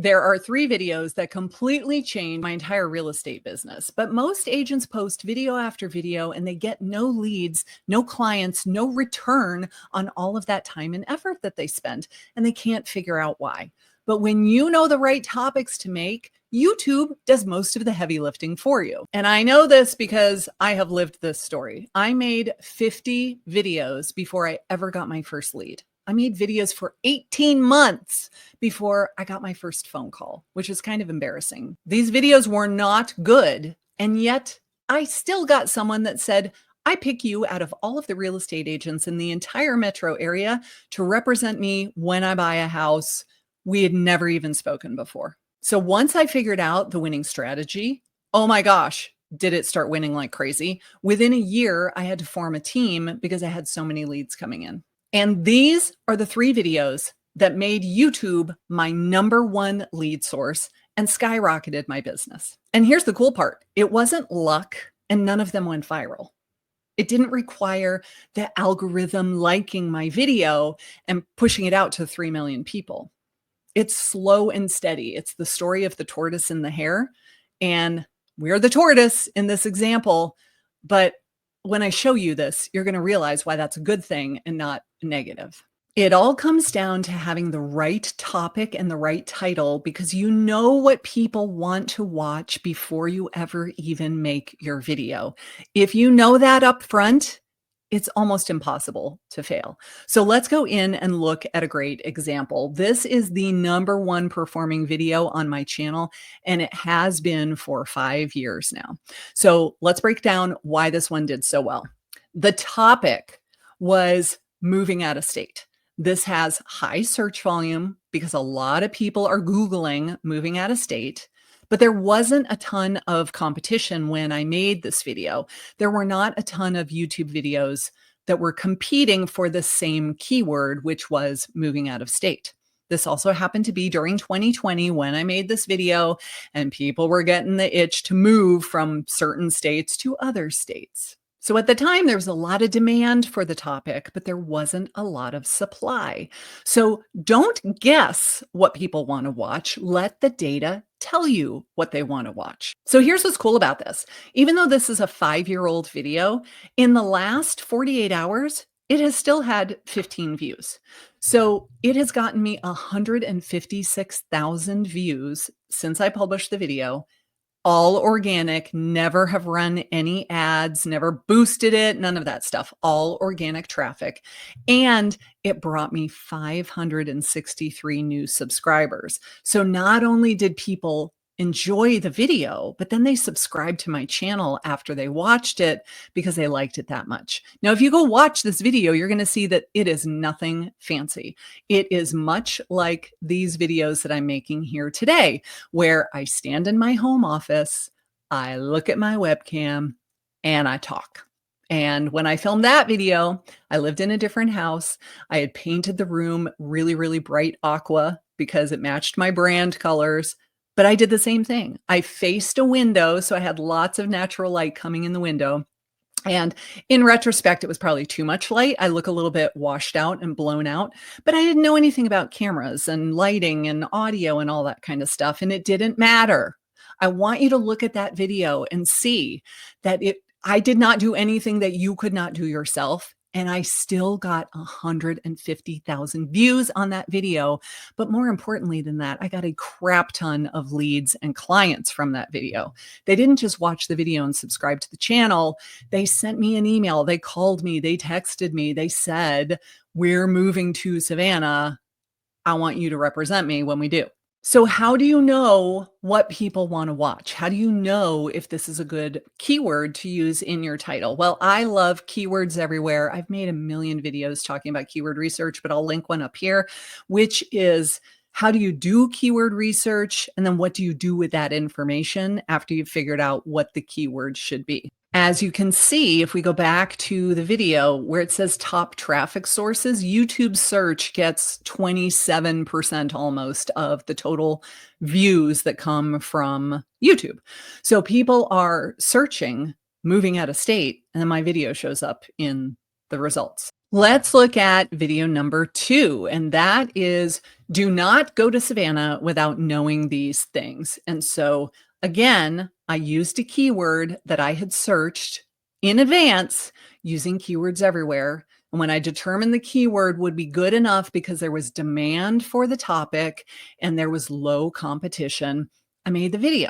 There are 3 videos that completely changed my entire real estate business, but most agents post video after video and they get no leads, no clients, no return on all of that time and effort that they spent, and they can't figure out why. But when you know the right topics to make, YouTube does most of the heavy lifting for you. And I know this because I have lived this story. I made 50 videos before I ever got my first lead. I made videos for 18 months before I got my first phone call, which is kind of embarrassing. These videos were not good. And yet I still got someone that said, I pick you out of all of the real estate agents in the entire metro area to represent me when I buy a house. We had never even spoken before. So once I figured out the winning strategy, oh my gosh, did it start winning like crazy. Within a year, I had to form a team because I had so many leads coming in. And these are the 3 videos that made YouTube my #1 lead source and skyrocketed my business. And here's the cool part. It wasn't luck, and none of them went viral. It didn't require the algorithm liking my video and pushing it out to 3 million people. It's slow and steady. It's the story of the tortoise and the hare. And we're the tortoise in this example, but when I show you this, you're going to realize why that's a good thing and not negative. It all comes down to having the right topic and the right title because you know what people want to watch before you ever even make your video. If you know that up front, it's almost impossible to fail. So let's go in and look at a great example. This is the #1 performing video on my channel, and it has been for 5 years now. So let's break down why this one did so well. The topic was moving out of state. This has high search volume because a lot of people are Googling moving out of state. But there wasn't a ton of competition when I made this video. There were not a ton of YouTube videos that were competing for the same keyword, which was moving out of state. This also happened to be during 2020 when I made this video, and people were getting the itch to move from certain states to other states. So at the time, there was a lot of demand for the topic, but there wasn't a lot of supply. So don't guess what people want to watch. Let the data tell you what they want to watch. So here's what's cool about this. Even though this is a 5-year-old video, in the last 48 hours, it has still had 15 views. So it has gotten me 156,000 views since I published the video. All organic, never have run any ads, never boosted it, none of that stuff, all organic traffic. And it brought me 563 new subscribers. So not only did people enjoy the video, but then they subscribed to my channel after they watched it because they liked it that much. Now, if you go watch this video, you're going to see that it is nothing fancy. It is much like these videos that I'm making here today, where I stand in my home office, I look at my webcam, and I talk. And when I filmed that video, I lived in a different house. I had painted the room really, really bright aqua because it matched my brand colors. But I did the same thing. I faced a window, so I had lots of natural light coming in the window. And in retrospect, it was probably too much light. I look a little bit washed out and blown out, but I didn't know anything about cameras and lighting and audio and all that kind of stuff. And it didn't matter. I want you to look at that video and see that I did not do anything that you could not do yourself. And I still got 150,000 views on that video. But more importantly than that, I got a crap ton of leads and clients from that video. They didn't just watch the video and subscribe to the channel. They sent me an email. They called me. They texted me. They said, we're moving to Savannah. I want you to represent me when we do. So how do you know what people want to watch? How do you know if this is a good keyword to use in your title? Well, I love keywords everywhere. I've made a million videos talking about keyword research, but I'll link one up here, which is how do you do keyword research? And then what do you do with that information after you've figured out what the keyword should be? As you can see, if we go back to the video where it says top traffic sources, YouTube search gets 27% almost of the total views that come from YouTube. So people are searching moving out of state, and then my video shows up in the results. Let's look at video number 2, and that is do not go to Savannah without knowing these things. And so, again, I used a keyword that I had searched in advance using keywords everywhere. And when I determined the keyword would be good enough because there was demand for the topic and there was low competition, I made the video.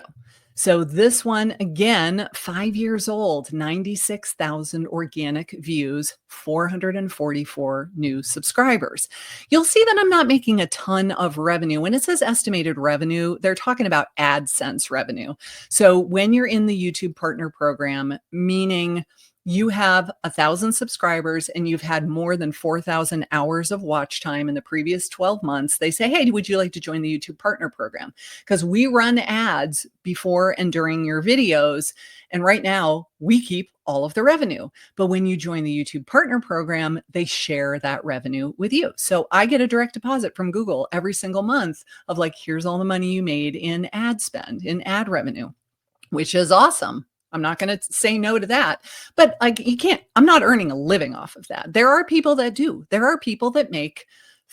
So this one, again, 5 years old, 96,000 organic views, 444 new subscribers. You'll see that I'm not making a ton of revenue. When it says estimated revenue, they're talking about AdSense revenue. So when you're in the YouTube Partner Program, meaning you have 1,000 subscribers and you've had more than 4,000 hours of watch time in the previous 12 months, they say, hey, would you like to join the YouTube Partner Program? Because we run ads before and during your videos. And right now, we keep all of the revenue. But when you join the YouTube Partner Program, they share that revenue with you. So I get a direct deposit from Google every single month of like, here's all the money you made in ad spend, in ad revenue, which is awesome. I'm not going to say no to that, but like you can't, I'm not earning a living off of that. There are people that do. There are people that make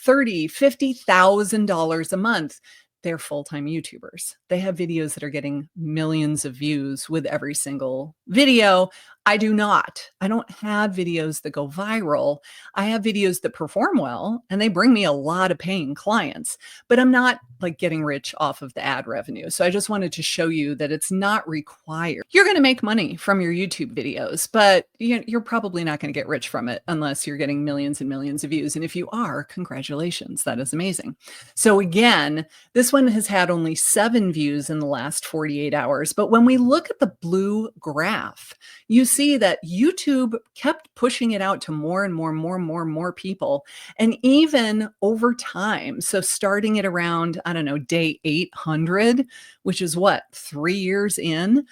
$30,000, $50,000 a month. They're full-time YouTubers. They have videos that are getting millions of views with every single video. I do not. I don't have videos that go viral. I have videos that perform well and they bring me a lot of paying clients, but I'm not like getting rich off of the ad revenue. So I just wanted to show you that it's not required. You're going to make money from your YouTube videos, but you're probably not going to get rich from it unless you're getting millions and millions of views. And if you are, congratulations. That is amazing. So again, this one has had only 7 views in the last 48 hours. But when we look at the blue graph, you see that YouTube kept pushing it out to more and more people. And even over time, so starting at around, I don't know, day 800, which is what, 3 years in,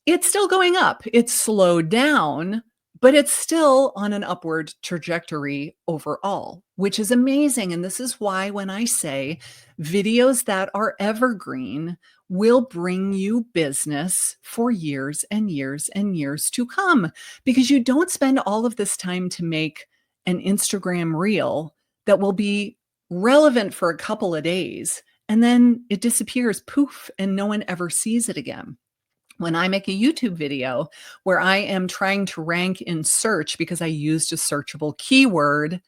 it's still going up. It's slowed down, but it's still on an upward trajectory overall, which is amazing. And this is why when I say videos that are evergreen will bring you business for years and years and years to come, because you don't spend all of this time to make an Instagram reel that will be relevant for a couple of days and then it disappears, poof, and no one ever sees it again. When I make a YouTube video where I am trying to rank in search because I used a searchable keyword,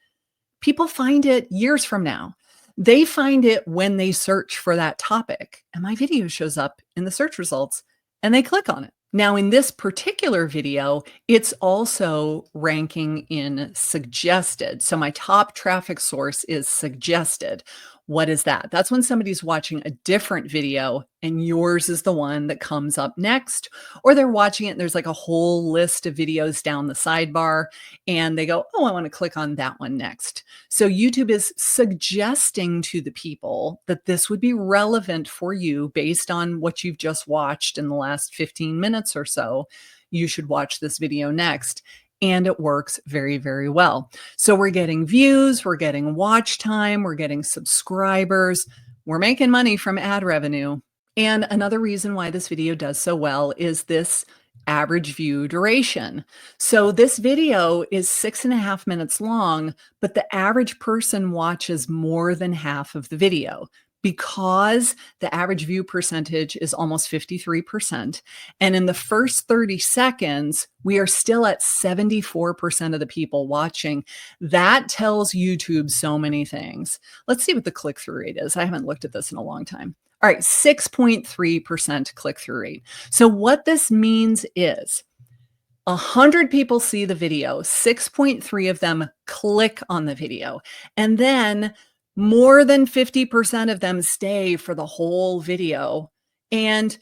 people find it years from now. They find it when they search for that topic, and my video shows up in the search results and they click on it. Now, in this particular video, it's also ranking in suggested. So my top traffic source is suggested. What is that? That's when somebody's watching a different video and yours is the one that comes up next, or they're watching it and there's like a whole list of videos down the sidebar and they go, oh, I want to click on that one next. So YouTube is suggesting to the people that this would be relevant for you based on what you've just watched in the last 15 minutes or so. You should watch this video next. And it works very, very well. So we're getting views, we're getting watch time, we're getting subscribers, we're making money from ad revenue. And another reason why this video does so well is this average view duration. So this video is 6.5 minutes long, but the average person watches more than half of the video, because the average view percentage is almost 53%. And in the first 30 seconds, we are still at 74% of the people watching. That tells YouTube so many things. Let's see what the click-through rate is. I haven't looked at this in a long time. All right, 6.3% click-through rate. So what this means is 100 people see the video, 6.3 of them click on the video, and then more than 50% of them stay for the whole video, and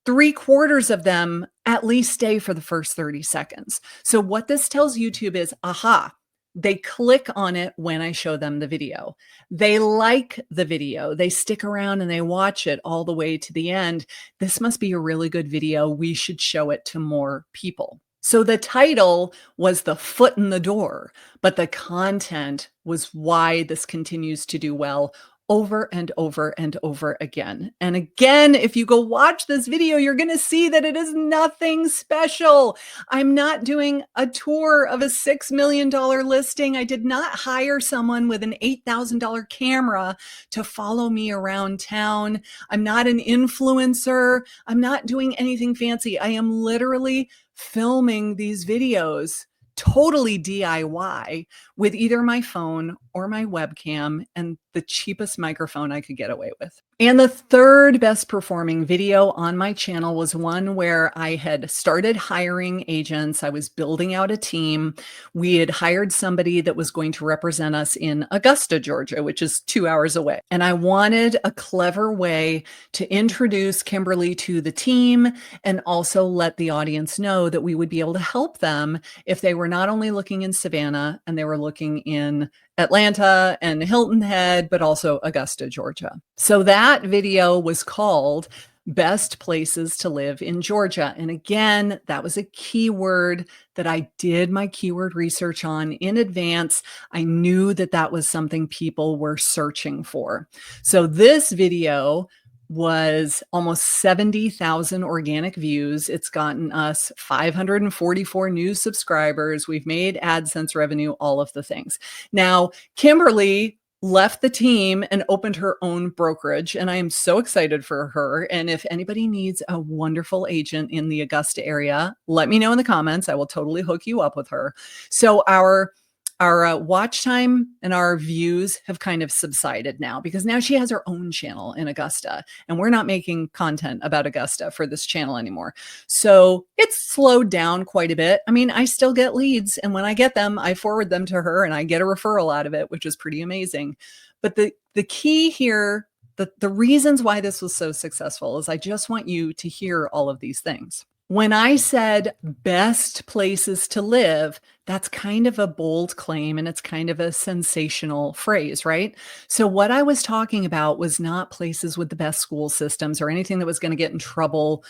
3/4 of them at least stay for the first 30 seconds. So what this tells YouTube is, aha, they click on it when I show them the video. They like the video. They stick around and they watch it all the way to the end. This must be a really good video. We should show it to more people. So the title was the foot in the door, but the content was why this continues to do well over and over and over again. And again, if you go watch this video, you're going to see that it is nothing special. I'm not doing a tour of a $6 million listing. I did not hire someone with an $8,000 camera to follow me around town. I'm not an influencer. I'm not doing anything fancy. I am literally filming these videos totally DIY with either my phone or my webcam and the cheapest microphone I could get away with. And the third best performing video on my channel was one where I had started hiring agents. I was building out a team. We had hired somebody that was going to represent us in Augusta, Georgia, which is 2 hours away. And I wanted a clever way to introduce Kimberly to the team and also let the audience know that we would be able to help them if they were not only looking in Savannah and they were looking in Atlanta and Hilton Head, but also Augusta, Georgia. So that video was called Best Places to Live in Georgia. And again, that was a keyword that I did my keyword research on in advance. I knew that that was something people were searching for. So this video was almost 70,000 organic views. It's gotten us 544 new subscribers. We've made AdSense revenue, all of the things. Now, Kimberly left the team and opened her own brokerage, and I am so excited for her. And if anybody needs a wonderful agent in the Augusta area, let me know in the comments. I will totally hook you up with her. So our watch time and our views have kind of subsided now because now she has her own channel in Augusta and we're not making content about Augusta for this channel anymore. So it's slowed down quite a bit. I mean, I still get leads, and when I get them, I forward them to her and I get a referral out of it, which is pretty amazing. But the key here, the reasons why this was so successful is I just want you to hear all of these things. When I said best places to live, that's kind of a bold claim and it's kind of a sensational phrase, right? So what I was talking about was not places with the best school systems or anything that was going to get in trouble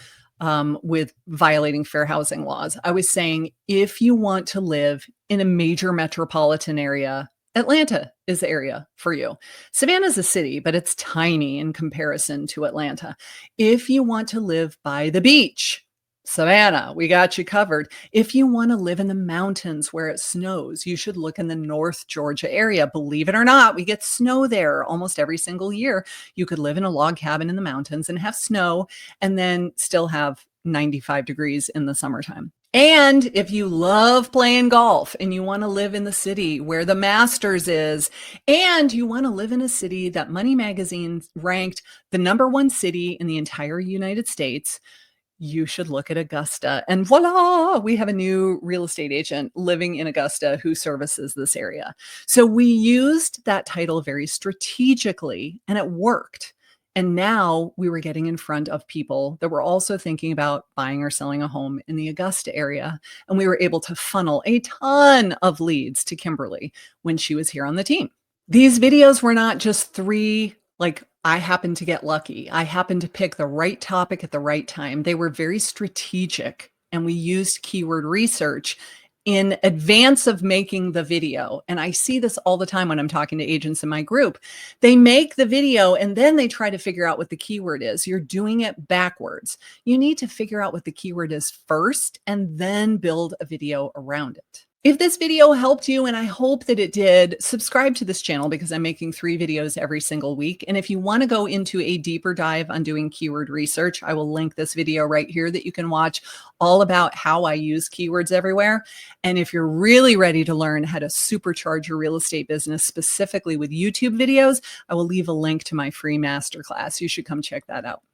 with violating fair housing laws. I was saying, if you want to live in a major metropolitan area, Atlanta is the area for you. Savannah's a city, but it's tiny in comparison to Atlanta. If you want to live by the beach, Savannah, we got you covered. If you want to live in the mountains where it snows, you should look in the North Georgia area. Believe it or not, we get snow there almost every single year. You could live in a log cabin in the mountains and have snow and then still have 95 degrees in the summertime. And if you love playing golf and you want to live in the city where the Masters is, and you want to live in a city that Money Magazine ranked the #1 city in the entire United States, you should look at Augusta. And voila, we have a new real estate agent living in Augusta who services this area. So we used that title very strategically and it worked. And now we were getting in front of people that were also thinking about buying or selling a home in the Augusta area. And we were able to funnel a ton of leads to Kimberly when she was here on the team. These videos were not just three, like, I happened to get lucky. I happened to pick the right topic at the right time. They were very strategic, and we used keyword research in advance of making the video. And I see this all the time when I'm talking to agents in my group. They make the video and then they try to figure out what the keyword is. You're doing it backwards. You need to figure out what the keyword is first and then build a video around it. If this video helped you, and I hope that it did, subscribe to this channel because I'm making 3 videos every single week. And if you want to go into a deeper dive on doing keyword research, I will link this video right here that you can watch all about how I use keywords everywhere. And if you're really ready to learn how to supercharge your real estate business, specifically with YouTube videos, I will leave a link to my free masterclass. You should come check that out.